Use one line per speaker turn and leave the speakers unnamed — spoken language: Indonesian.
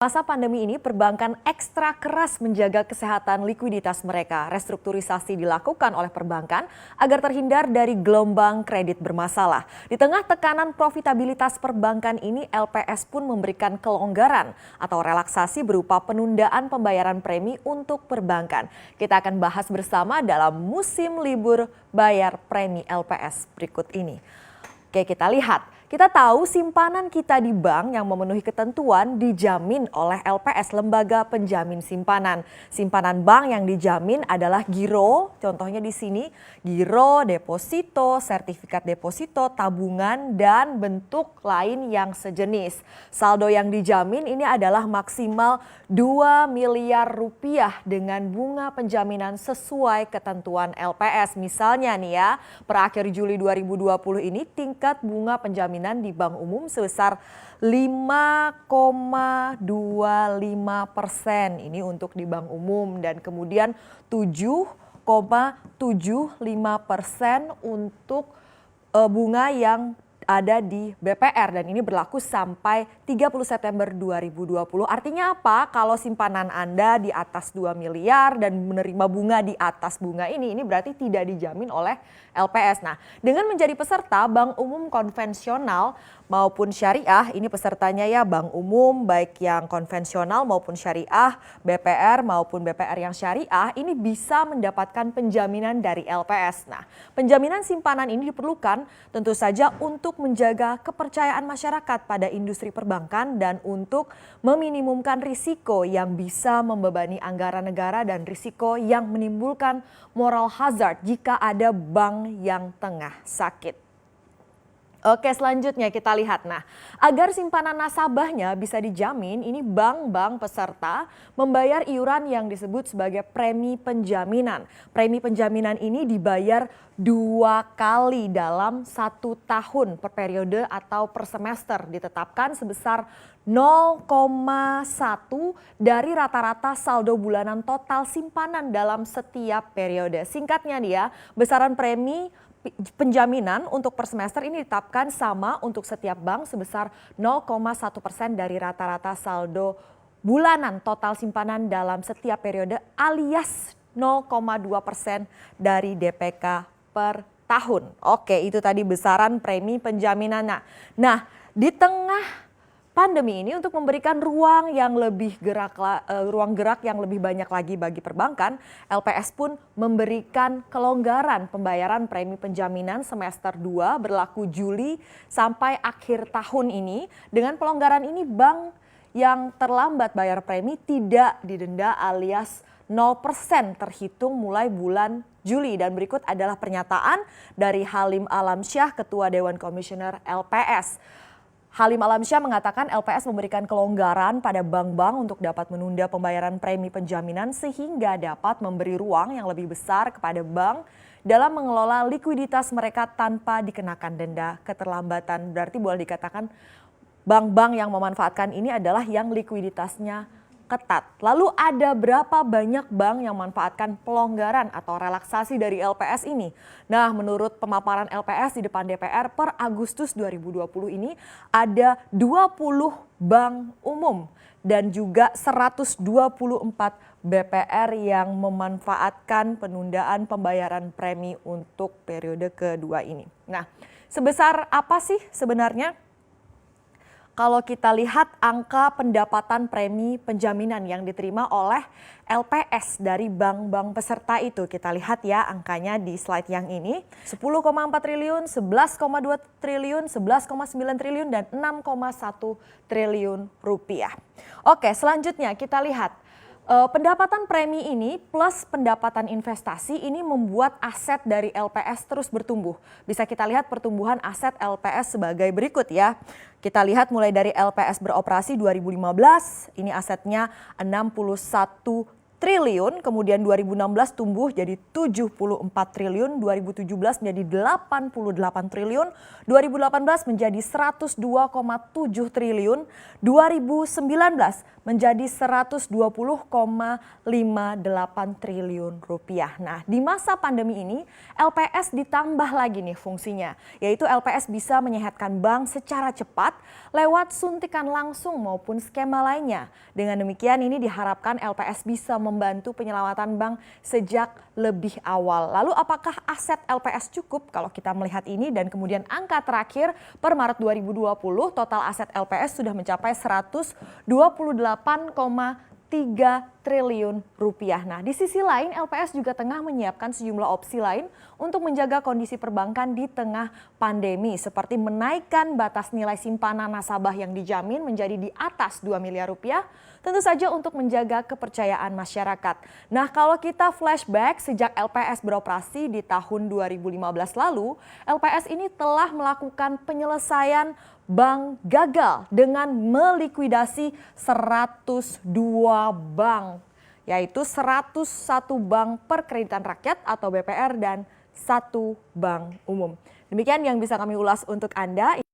Masa pandemi ini, perbankan ekstra keras menjaga kesehatan likuiditas mereka. Restrukturisasi dilakukan oleh perbankan agar terhindar dari gelombang kredit bermasalah. Di tengah tekanan profitabilitas perbankan ini, LPS pun memberikan kelonggaran atau relaksasi berupa penundaan pembayaran premi untuk perbankan. Kita akan bahas bersama dalam musim libur bayar premi LPS berikut ini. Oke, kita lihat. Kita tahu simpanan kita di bank yang memenuhi ketentuan dijamin oleh LPS, Lembaga Penjamin Simpanan. Simpanan bank yang dijamin adalah giro, contohnya di sini, giro, deposito, sertifikat deposito, tabungan, dan bentuk lain yang sejenis. Saldo yang dijamin ini adalah maksimal 2 miliar rupiah dengan bunga penjaminan sesuai ketentuan LPS. Misalnya nih ya, per akhir Juli 2020 ini tingkat bunga penjaminan di Bank Umum sebesar 5,25%. Ini untuk di Bank Umum, dan kemudian 7,75% untuk bunga yang ada di BPR, dan ini berlaku sampai 30 September 2020. Artinya apa? Kalau simpanan Anda di atas 2 miliar dan menerima bunga di atas bunga ini berarti tidak dijamin oleh LPS. Nah, dengan menjadi peserta Bank Umum konvensional maupun syariah, ini pesertanya ya Bank Umum baik yang konvensional maupun syariah, BPR maupun BPR yang syariah, ini bisa mendapatkan penjaminan dari LPS. Nah, penjaminan simpanan ini diperlukan tentu saja untuk menjaga kepercayaan masyarakat pada industri perbankan dan untuk meminimumkan risiko yang bisa membebani anggaran negara dan risiko yang menimbulkan moral hazard jika ada bank yang tengah sakit. Oke, selanjutnya kita lihat. Nah, agar simpanan nasabahnya bisa dijamin, ini bank-bank peserta membayar iuran yang disebut sebagai premi penjaminan. Premi penjaminan ini dibayar 2 kali dalam 1 tahun per periode atau per semester, ditetapkan sebesar 0,1 dari rata-rata saldo bulanan total simpanan dalam setiap periode. Singkatnya nih ya, besaran premi penjaminan untuk per semester ini ditetapkan sama untuk setiap bank sebesar 0,1% dari rata-rata saldo bulanan total simpanan dalam setiap periode alias 0,2% dari DPK per tahun. Oke, itu tadi besaran premi penjaminan. Nah, di tengah pandemi ini, untuk memberikan ruang gerak yang lebih banyak lagi bagi perbankan, LPS pun memberikan kelonggaran pembayaran premi penjaminan semester 2 berlaku Juli sampai akhir tahun ini. Dengan pelonggaran ini, bank yang terlambat bayar premi tidak didenda alias 0% terhitung mulai bulan Juli. Dan berikut adalah pernyataan dari Halim Alamsyah, Ketua Dewan Komisioner LPS. Halim Alamsyah mengatakan LPS memberikan kelonggaran pada bank-bank untuk dapat menunda pembayaran premi penjaminan sehingga dapat memberi ruang yang lebih besar kepada bank dalam mengelola likuiditas mereka tanpa dikenakan denda keterlambatan. Berarti boleh dikatakan bank-bank yang memanfaatkan ini adalah yang likuiditasnya ketat. Lalu ada berapa banyak bank yang memanfaatkan pelonggaran atau relaksasi dari LPS ini? Nah, menurut pemaparan LPS di depan DPR per Agustus 2020 ini ada 20 bank umum dan juga 124 BPR yang memanfaatkan penundaan pembayaran premi untuk periode kedua ini. Nah, sebesar apa sih sebenarnya? Kalau kita lihat angka pendapatan premi penjaminan yang diterima oleh LPS dari bank-bank peserta itu, kita lihat ya angkanya di slide yang ini, 10,4 triliun, 11,2 triliun, 11,9 triliun, dan 6,1 triliun rupiah. Oke, selanjutnya kita lihat. Pendapatan premi ini plus pendapatan investasi ini membuat aset dari LPS terus bertumbuh. Bisa kita lihat pertumbuhan aset LPS sebagai berikut ya. Kita lihat mulai dari LPS beroperasi 2015, ini asetnya 61 triliun, kemudian 2016 tumbuh jadi 74 triliun, 2017 menjadi 88 triliun, 2018 menjadi 102,7 triliun, 2019 menjadi 120,58 triliun rupiah. Nah, di masa pandemi ini LPS ditambah lagi nih fungsinya, yaitu LPS bisa menyehatkan bank secara cepat lewat suntikan langsung maupun skema lainnya. Dengan demikian ini diharapkan LPS bisa membantu penyelamatan bank sejak lebih awal. Lalu apakah aset LPS cukup? Kalau kita melihat ini dan kemudian angka terakhir per Maret 2020 total aset LPS sudah mencapai 128,3 triliun rupiah. Nah, di sisi lain LPS juga tengah menyiapkan sejumlah opsi lain untuk menjaga kondisi perbankan di tengah pandemi, seperti menaikkan batas nilai simpanan nasabah yang dijamin menjadi di atas 2 miliar rupiah, tentu saja untuk menjaga kepercayaan masyarakat. Nah, kalau kita flashback sejak LPS beroperasi di tahun 2015 lalu, LPS ini telah melakukan penyelesaian bank gagal dengan melikuidasi 102 bank, yaitu 101 bank perkreditan rakyat atau BPR dan 1 bank umum. Demikian yang bisa kami ulas untuk Anda.